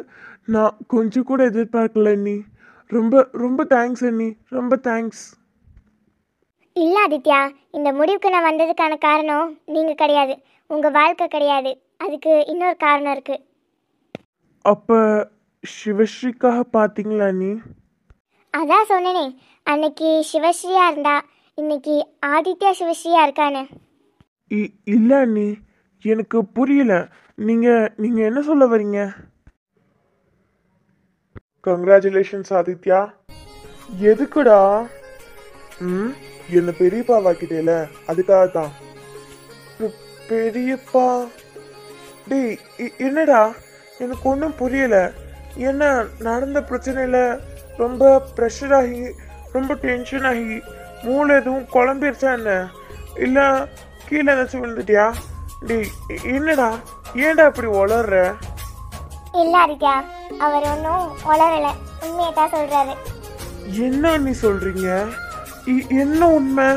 [SPEAKER 2] நான் கொஞ்சம் கூட எதிர்பார்க்கல அண்ணி. ரொம்ப ரொம்ப தேங்க்ஸ் அண்ணி, ரொம்ப தேங்க்ஸ்.
[SPEAKER 1] இல்ல ஆதித்யா, இந்த முடிவுக்கு நான் வந்ததுக்கான காரணம் நீங்க கிடையாது, உங்க வாழ்க்கை கிடையாது. அதுக்கு இன்னொரு காரணம் இருக்கு.
[SPEAKER 2] அப்போ சிவஸ்ரீக்காக பார்த்தீங்களா நீ?
[SPEAKER 1] அதான் சொன்னேனே, அன்னைக்கு சிவஸ்ரீயா இருந்தா இன்னைக்கு ஆதித்யா சிவஸ்ரீயா இருக்கானு.
[SPEAKER 2] இல்லை அண்ணி, எனக்கு புரியல. நீங்கள் என்ன சொல்ல வரீங்க? கங்க்ராச்சுலேஷன்ஸ் ஆதித்யா. எதுக்குடா? என்ன பெரியப்பா வாக்கிட்டேல, அதுக்காக தான். பெரியப்பா? டேய், என்னடா எனக்கு ஒன்றும் புரியல. என்ன நடந்த பிரச்சனையில் ரொம்ப ப்ரெஷர் ஆகி ரொம்ப டென்ஷன் ஆகி மூளை எதுவும் குழம்பிருச்சா என்ன? இல்லை கீழே ஏதாச்சும் விழுந்துட்டியா? டேய் என்னடா, ஏன்டா இப்படி வளர்ற?
[SPEAKER 1] இல்ல ஆதித்யா, அவர் ஒன்றும் வளரல, உண்மையை தான் சொல்றாரு.
[SPEAKER 2] என்ன நீ சொல்றீங்க? என்ன உண்மை?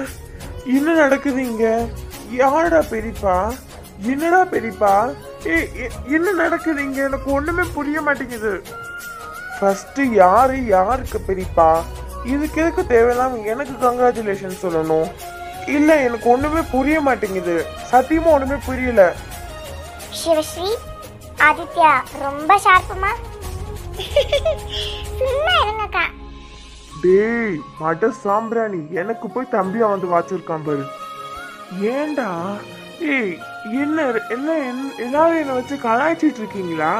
[SPEAKER 2] என்ன நடக்குது இங்க? யாரடா பெரியப்பா? என்னடா பெரியப்பா? என்ன நடக்குது இங்க? எனக்கு ஒண்ணுமே புரிய மாட்டேங்குது. ஃபர்ஸ்ட் யாருக்கு பெரியப்பா? இதுக்கு எதுக்கு தேவையில்லாம எனக்கு கங்க்ராச்சுலேஷன் சொல்லணும்? இல்ல, எனக்கு ஒண்ணுமே புரிய மாட்டேங்குது. சத்தியமா ஒண்ணுமே புரியல.
[SPEAKER 1] சிவஸ்ரீ, ஆதித்யா ரொம்ப ஷார்ப்புமா. சும்மா இருங்கக்கா.
[SPEAKER 2] டேய் மட சாம்பிராணி, எனக்கு போய் தம்பியா வந்து வாச்சிருக்கான் பாரு. ஏண்டா? ஏய் என்ன எல்லாரும் என்னை வச்சு கலாய்ச்சிட்டு இருக்கீங்களா?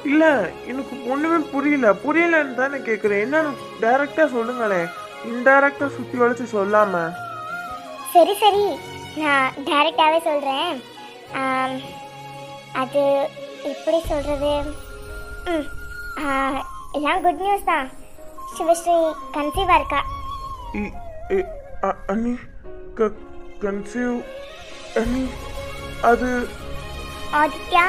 [SPEAKER 2] இல்ல, எனக்கு ஒண்ணுமே புரியலன்னு தானே கேக்குறேன். என்னன்னு டைரக்டா சொல்லுங்களேன், இன்டைரக்டா சுத்தி வளைச்சு சொல்லாம.
[SPEAKER 1] சரி, நான் டைரக்டாவே சொல்றேன். அது எப்படி சொல்றது? எல்லாம் குட் நியூஸ் தான். சிவஸ்ரீ கன்சீவா இருக்கா.
[SPEAKER 2] அண்ணி, கன்சீவ் அண்ணி? அது
[SPEAKER 1] ஆதித்யா,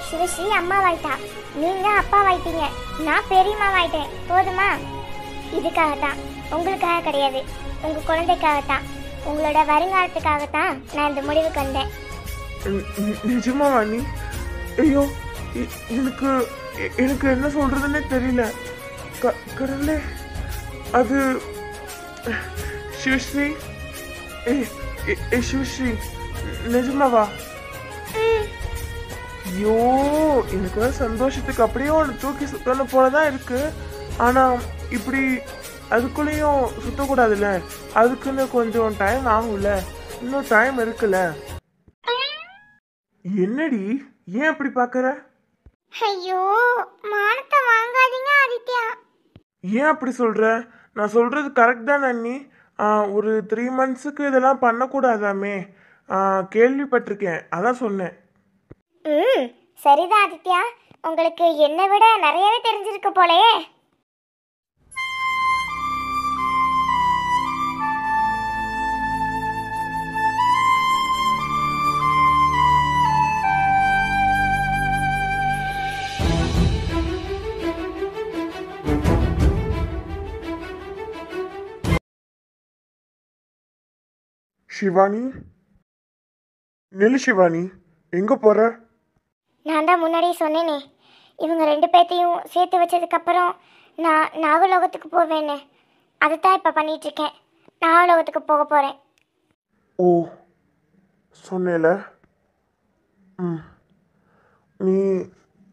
[SPEAKER 1] சிவஸ்ரீ அம்மாவாயிட்டா, நீங்க அப்பாவாயிட்டீங்க, நான் பெரியம்மாவாயிட்டேன். போதுமா? இதுக்காகத்தான், உங்களுக்காக கிடையாது, உங்க குழந்தைக்காகத்தான், உங்களோட வருங்காலத்துக்காகத்தான் நான் இந்த முடிவுக்கு வந்தேன்.
[SPEAKER 2] நிஜமாவா அண்ணி? ஐயோ, எனக்கு என்ன சொல்றதுன்னே தெரியல. கடவுளே, அது சிவஸ்ரீ? சிவஸ்ரீ நிஜமாவா? ஐயோ, எனக்கு சந்தோஷத்துக்கு அப்படியே ஒன்று தூக்கி சுத்தன போலதான் இருக்கு. ஆனா இப்படி அதுக்குள்ளேயும் சுத்தக்கூடாதுல்ல, அதுக்குன்னு கொஞ்சம் டைம் ஆகும்ல. இன்னும் டைம் இருக்குல்ல. என்னடி ஏன் அப்படி பார்க்கற?
[SPEAKER 1] ஐயோ, மானத்தை வாங்காதீங்க ஆதித்யா.
[SPEAKER 2] ஏன் அப்படி சொல்ற? நான் சொல்றது கரெக்ட் தான் அண்ணி. ஒரு 3 monthsக்கு இதெல்லாம் பண்ணக்கூடாதாமே. கேள்விப்பட்டிருக்கேன், அதான் சொன்னேன்.
[SPEAKER 1] சரிதான் ஆதித்யா, உங்களுக்கு என்னை விட நிறையவே தெரிஞ்சிருக்கு போலயே.
[SPEAKER 2] சிவானி, நெல்லு சிவானி, எங்க போற?
[SPEAKER 1] நான் தான் முன்னாடியே சொன்னேனே, இவங்க 2 பேர்த்தையும் சேர்த்து வச்சதுக்கப்புறம் நான் நாகலோகத்துக்கு போவேன்னு. அதைத்தான் இப்போ பண்ணிகிட்ருக்கேன். நாகலோகத்துக்கு போக போகிறேன்.
[SPEAKER 2] ஓ, சொன்னேல. நீ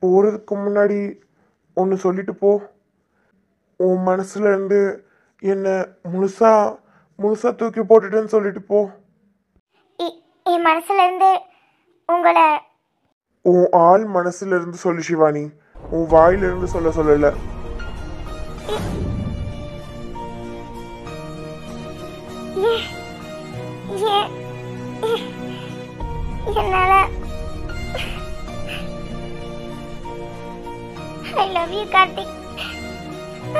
[SPEAKER 2] போகிறதுக்கு முன்னாடி ஒன்று சொல்லிட்டு போ. உன் மனசுல இருந்து என்னை முழுசா தூக்கி போட்டுட்டேன்னு சொல்லிட்டு போ.
[SPEAKER 1] என் மனசுலேருந்து உங்களை
[SPEAKER 2] உன் ஆள் மனசுல இருந்து சொல்லு சிவானி, உன் வாயிலிருந்து சொல்லல.
[SPEAKER 1] என்னால I love you Karthik,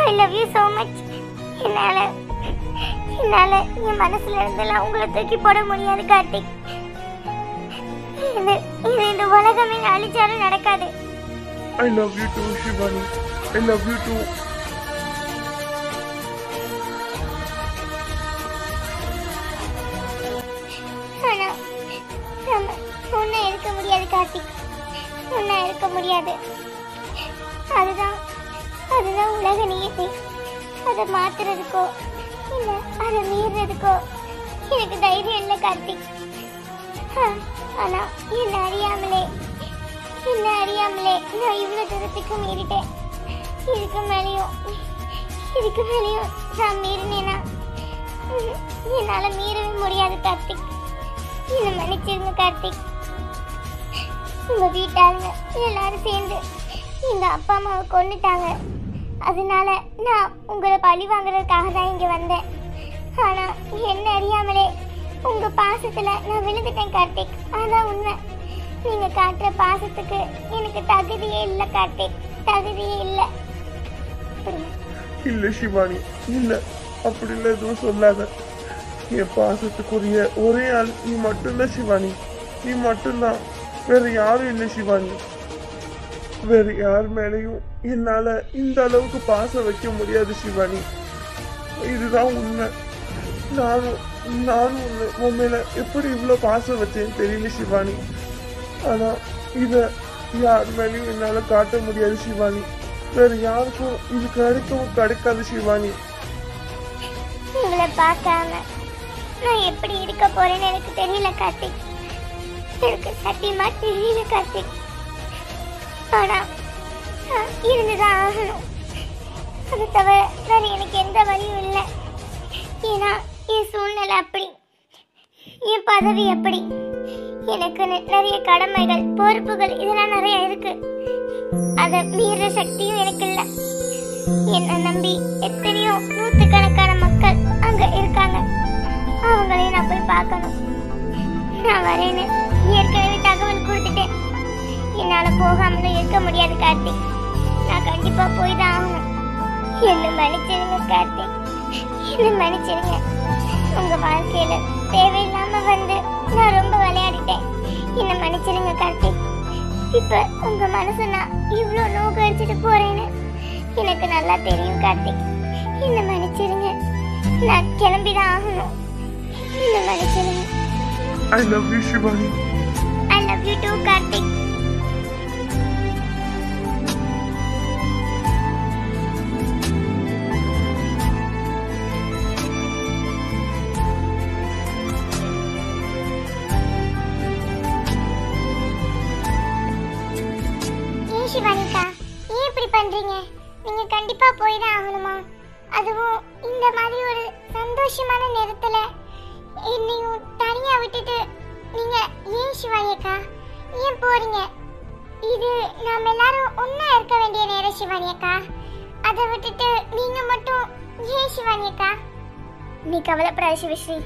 [SPEAKER 1] I love you so much. என்னால என் மனசுல இருந்தெல்லாம் உங்களை தூக்கி போட முடியாது கார்த்திக். இது இந்த உலகமே அழிச்சாலும் நடக்காது.
[SPEAKER 2] I love you too Shivani, I love you too.
[SPEAKER 1] ஆனா ஒன்னா இருக்க முடியாது கார்த்திக், ஒன்னா இருக்க முடியாது. அதுதான் உலக நியதி. அதை மாத்துறதுக்கோ இல்ல அதை மீறதுக்கோ எனக்கு தைரியம் இல்லை கார்த்திக். ஆனா என்ன அறியாமலே நான் இவ்வளவு தூரத்துக்கு மீறிட்டேன். இதுக்கு மேலேயும் நான் மீறினேனா என்னால மீறவே முடியாது கார்த்திக். என்ன மன்னிச்சிருங்க கார்த்திக். உங்க வீட்டாளுங்க எல்லாரும் சேர்ந்து எங்க அப்பா அம்மாவை கொன்னுட்டாங்க. அதனால நான் உங்களை பழி வாங்குறதுக்காக தான் இங்க வந்தேன். ஆனா என்ன அறியாமலே உங்க பாசத்துல நான் விழுந்துட்டேன் கார்த்திக். அதான் உண்மை. நீங்க காட்டுற பாசத்துக்கு எனக்கு தகுதியே இல்லை கார்த்திக், தகுதியே இல்லை.
[SPEAKER 2] இல்ல சிவானி, இல்ல, அப்படின்னு எதுவும் சொல்லாத. என் பாசத்துக்குரிய ஒரே ஆள் நீ மட்டும்தான் சிவானி, நீ மட்டும்தான். வேற யாரும் இல்லை சிவானி. வேற யார் மேலேயும் என்னால இந்த அளவுக்கு பாசம் வைக்க முடியாது சிவானி. இதுதான் உண்மை. நானும் உன் மேல எப்படி இவ்வளவு பாசம் வச்சேன்னு தெரியல சிவானி. ஆனா இத யார் மேலேயும் என்னால காட்ட முடியாது சிவானி. வேற யாருக்கும் இது கிடைக்காது சிவானி.
[SPEAKER 1] உங்களை பார்க்காம நான் எப்படி இருக்க போறேன்னு எனக்கு தெரியல கார்த்திக். எனக்கு சத்தியமா தெரியல கார்த்திக். ஆனா இருந்துதான் ஆகணும். அது தவிர வேற எனக்கு எந்த வழியும் இல்லை. ஏன்னா என் சூழ்நிலை அப்படி, என் பதவி அப்படி. எனக்கு நிறைய கடமைகள், பொறுப்புகள் இதெல்லாம் நிறைய இருக்கு. அதை மீற சக்தியும் எனக்கு இல்லை. என்னை நம்பி எத்தனையோ 100கணக்கான மக்கள் அங்க இருக்காங்க. அவங்களையும் நான் போய் பார்க்கணும். நான் வரேன்னு ஏற்கனவே தகவல் கொடுத்துட்டேன். என்னால போகாமலும் இருக்க முடியாது கார்த்திக். நான் கண்டிப்பா போய் தான் ஆகணும். என்ன மன்னிச்சிருங்க கார்த்திக், என்ன மன்னிச்சிருங்க. உங்க வாழ்க்கையில தேவையில்லாம வந்து நான் ரொம்ப விளையாடிட்டேன். என்ன மன்னிச்சிருங்க கார்த்திக். இப்ப உங்க மனசு நான் இவ்வளவு நோக்கு அடிச்சுட்டு போறேன்னு எனக்கு நல்லா தெரியும் கார்த்திக். என்ன மன்னிச்சிருங்க. நான் கிளம்பிதான் ஆகணும். என்ன மன்னிச்சிருங்க.
[SPEAKER 2] I love you Shivani.
[SPEAKER 1] I love you too Karthik. Shivanika, ஏன் இப்படி பண்றீங்க? நீங்க கண்டிப்பா போய் தான் ஆகணுமா? அதுவும் இந்த மாதிரி ஒரு சந்தோஷமான நேரத்துல என்னையும் தனியா விட்டுட்டு நீங்க ஏன் சிவானி அக்கா ஏன் போறீங்க? இது நாம எல்லாரும் ஒண்ணா இருக்க வேண்டிய நேரம் சிவானி அக்கா. அதை விட்டுட்டு நீங்க மட்டும் ஏன் சிவானி அக்கா? நீ கவலைப்படாத சிவஸ்ரீ.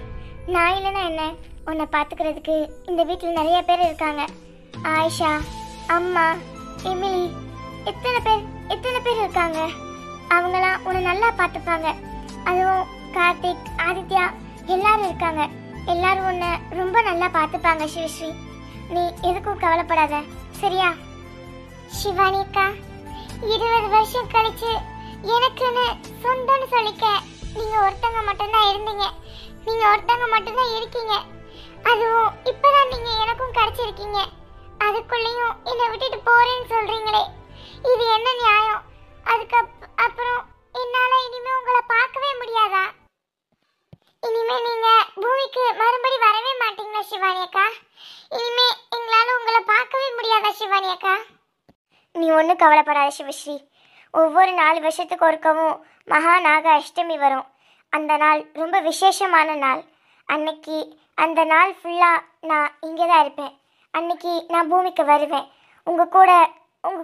[SPEAKER 1] நான் இல்லைன்னா என்ன, உன்னை பார்த்துக்கிறதுக்கு இந்த வீட்டில் நிறைய பேர் இருக்காங்க. ஆயிஷா, அம்மா, எமிலி, எத்தனை பேர் இருக்காங்க. அவங்களாம் உன்னை நல்லா பார்த்துப்பாங்க. அதுவும் கார்த்திக், ஆதித்யா எல்லாரும் இருக்காங்க. எல்லாரும் உன்னை ரொம்ப நல்லா பார்த்துப்பாங்க சிவஸ்ரீ. நீ எதுக்கும் கவலைப்படாத, சரியா? சிவானி அக்கா, 20 வருஷம் கழிச்சு எனக்குன்னு சொந்தம்னு சொல்லிக்க நீங்க ஒருத்தங்க மட்டும்தான் இருந்தீங்க. நீங்க ஒருத்தங்க மட்டும்தான் இருக்கீங்க. அதுவும் இப்பதான் நீங்க எனக்கும் கிடைச்சிருக்கீங்க. அதுக்குள்ளேயும் என்னை விட்டுட்டு போறேன்னு சொல்றீங்களே, இது என்ன நியாயம்? அப்புறம் என்னால இனிமே உங்களை பார்க்கவே முடியாதா? இனிமே நீங்க பூமிக்கு மறுபடி வரவே மாட்டீங்களா சிவானி அக்கா? இனிமே எங்களால உங்களை பார்க்கவே முடியாதா சிவானி அக்கா? நீ ஒன்றும் கவலைப்படாத சிவஸ்ரீ. ஒவ்வொரு 4 வருஷத்துக்கு ஒருக்கவும் மகா நாக அஷ்டமி வரும். அந்த நாள் ரொம்ப விசேஷமான நாள். அன்னைக்கு அந்த நாள் ஃபுல்லாக நான் இங்கே தான் இருப்பேன். அன்னைக்கு நான் பூமிக்கு வருவேன். உங்கள்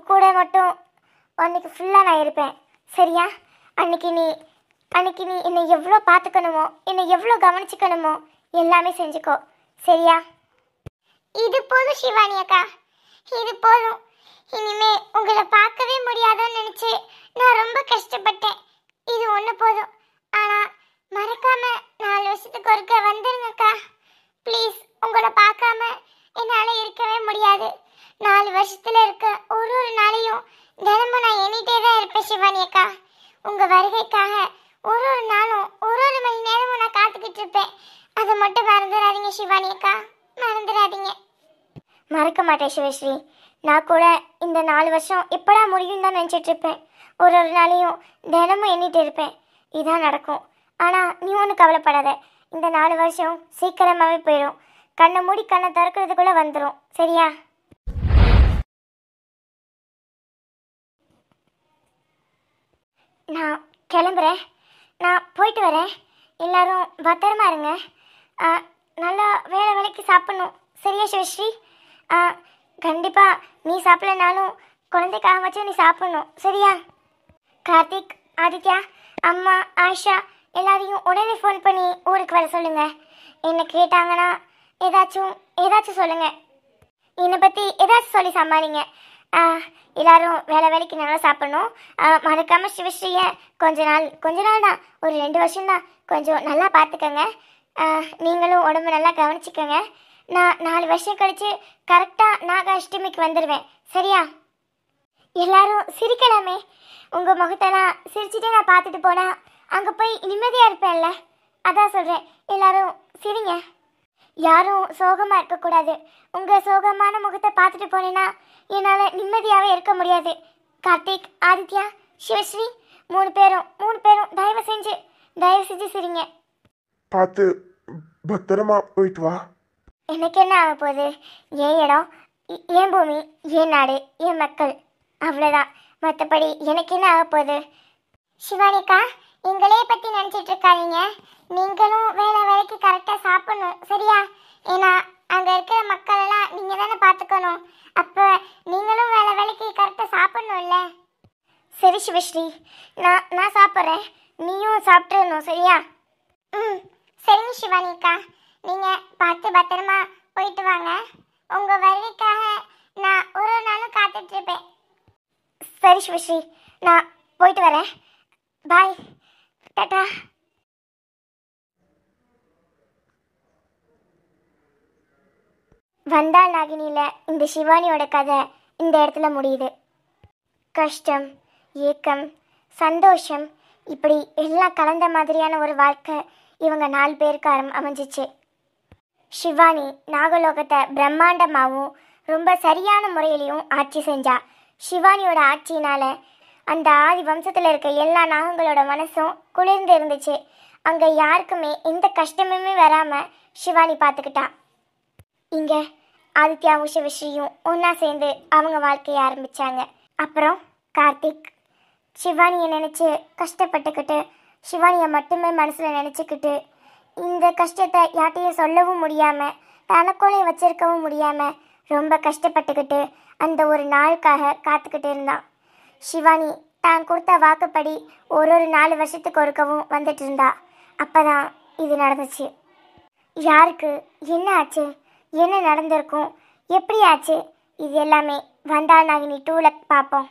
[SPEAKER 1] கூட மட்டும் அன்னைக்கு ஃபுல்லாக நான் இருப்பேன், சரியா? அன்னைக்கு நீ என்னை எவ்வளோ பார்த்துக்கணுமோ, என்னை எவ்வளோ கவனிச்சுக்கணுமோ எல்லாமே செஞ்சுக்கோ, சரியா? இது போதும் சிவானி அக்கா, இது போதும். இனிமே உங்களை பார்க்கவே முடியாதுன்னு நினைச்சு நான் ரொம்ப கஷ்டப்பட்டேன். இது ஒன்று போதும். ஆனால் மறக்காம 4 வருஷத்துக்கு ஒருக்க வந்துருங்கக்கா ப்ளீஸ். உங்களை பார்க்காம என்னால் இருக்கவே முடியாது. 4 வருஷத்துல இருக்க ஒரு நாளையும் தினமும் நான் எண்ணிட்டே தான் இருப்பேன் சிவானி அக்கா. உங்கள் வருகைக்காக ஒரு நாளும் ஒரு மணி நேரமும் நான் காத்துக்கிட்டு இருப்பேன். அதை மட்டும் மறந்துடாதீங்க சிவானி அக்கா, மறந்துடாதீங்க. மறக்க மாட்டேன் சிவஸ்ரீ. நான் கூட இந்த 4 வருஷம் எப்படா முடியும் தான் நினச்சிட்டு இருப்பேன். ஒரு நாளையும் தினமும் எண்ணிட்டு இருப்பேன். இதான் நடக்கும். ஆனால் நீ ஒன்றும் கவலைப்படாத. இந்த 4 வருஷம் சீக்கிரமாகவே போயிடும். கண்ணை மூடி கண்ணை திறக்கிறதுக்குள்ளே வந்துடும், சரியா? நான் கிளம்புறேன். நான் போயிட்டு வரேன். எல்லாரும் பத்திரமா இருங்க. நல்லா வேலைக்கு சாப்பிட்ணும், சரியா சிவஸ்ரீ? கண்டிப்பாக நீ சாப்பிடலனாலும் குழந்தைக்காக வச்சு நீ சாப்பிட்ணும், சரியா? கார்த்திக், ஆதித்யா, அம்மா, ஆயிஷா எல்லாரையும் உடனே ஃபோன் பண்ணி ஊருக்கு வர சொல்லுங்கள். என்னை கேட்டாங்கன்னா ஏதாச்சும் சொல்லுங்கள். என்னை பற்றி ஏதாச்சும் சொல்லி சமாளிங்க. எல்லாரும் வேலைக்கு நல்லா சாப்பிடணும். மறக்காமல் சிவஸ்ரீயை கொஞ்ச நாள் தான், ஒரு 2 வருஷம் தான், கொஞ்சம் நல்லா பார்த்துக்கங்க. நீங்களும் உடம்பு நல்லா கவனிச்சிக்கோங்க. நான் 4 வருஷம் கழித்து கரெக்டாக நாக அஷ்டமிக்கு வந்துடுவேன், சரியா? எல்லாரும் சிரிக்கலாமே. உங்கள் முகத்தெல்லாம் சிரிச்சுட்டே நான் பார்த்துட்டு போனால் அங்கே போய் நிம்மதியாக இருப்பேன்ல, அதான் சொல்கிறேன். எல்லாரும் சிரிங்க. யாரும் சோகமாக இருக்கக்கூடாது. உங்கள் சோகமான முகத்தை பார்த்துட்டு போனேன்னா என்னால் நிம்மதியாகவே இருக்க முடியாது. கார்த்திக், ஆதித்யா, சிவஸ்ரீ 3 பேரும் தயவு செஞ்சு சிரிங்க.
[SPEAKER 2] பார்த்து பத்திரமா போயிட்டு வா.
[SPEAKER 1] எனக்கு என்ன ஆக போகுது? என் இடம், என் பூமி, என் நாடு, என் மக்கள், அவ்வளோதான். மற்றபடி எனக்கு என்ன ஆக போகுது? சிவானிக்கா, எங்களே பற்றி நினச்சிட்டு இருக்காதீங்க. நீங்களும் வேலைக்கு கரெக்டாக சாப்பிடணும், சரியா? ஏன்னா அங்கே இருக்கிற மக்கள் எல்லாம் நீங்கள் தானே பார்த்துக்கணும். அப்போ நீங்களும் வேலைக்கு கரெக்டாக சாப்பிடணும்ல. சரி சிவஸ்ரீ, நான் சாப்பிட்றேன். நீயும் சாப்பிட்றணும், சரியா? சரிங்க சிவானிக்கா, நீங்கள் பார்த்து பத்திரமா போயிட்டு வாங்க. உங்கள் வருகைக்காக நான் ஒரு நாளும் காத்துட்ருப்பேன். சரி சிவஸ்ரீ, நான் போயிட்டு வரேன். பாய், டாடா. வந்தாள் நாகினியில் இந்த சிவானியோட கதை இந்த இடத்துல முடியுது. கஷ்டம், ஏக்கம், சந்தோஷம், இப்படி எல்லாம் கலந்த மாதிரியான ஒரு வாழ்க்கை இவங்க 4 பேருக்கு அமைஞ்சிச்சு. சிவானி நாகலோகத்தை பிரம்மாண்டமாகவும் ரொம்ப சரியான முறையிலையும் ஆட்சி செஞ்சா. சிவானியோட ஆட்சியினால் அந்த ஆதி வம்சத்தில் இருக்க எல்லா நாகங்களோட மனசும் குளிர்ந்து இருந்துச்சு. அங்கே யாருக்குமே எந்த கஷ்டமுமே வராமல் சிவானி பார்த்துக்கிட்டா. இங்கே ஆதித்யாவும் சிவஸ்ரீயும் ஒன்றா சேர்ந்து அவங்க வாழ்க்கையை ஆரம்பித்தாங்க. அப்புறம் கார்த்திக் சிவானியை நினச்சி கஷ்டப்பட்டுக்கிட்டு, சிவானியை மட்டுமே மனசில் நினச்சிக்கிட்டு இந்த கஷ்டத்தை யார்ட்டையும் சொல்லவும் முடியாமல் தனக்குள்ளே வச்சிருக்கவும் முடியாமல் ரொம்ப கஷ்டப்பட்டுக்கிட்டு அந்த ஒரு நாளுக்காக காத்துக்கிட்டு இருந்தான். சிவானி தான் கொடுத்த வாக்குப்படி ஒரு 4 வருஷத்துக்கு ஒருக்கவும் வந்துட்டு இருந்தா. அப்பதான் இது நடந்துச்சு. யாருக்கு என்ன ஆச்சு, என்ன நடந்திருக்கும், எப்படி ஆச்சு, இது எல்லாமே வந்தாள் நாகினி 2ல பார்ப்போம்.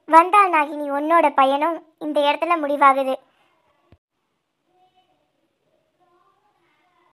[SPEAKER 1] வந்தாள் நாகினி 1ஓட பயணம் இந்த இடத்துல முடிவாகுது.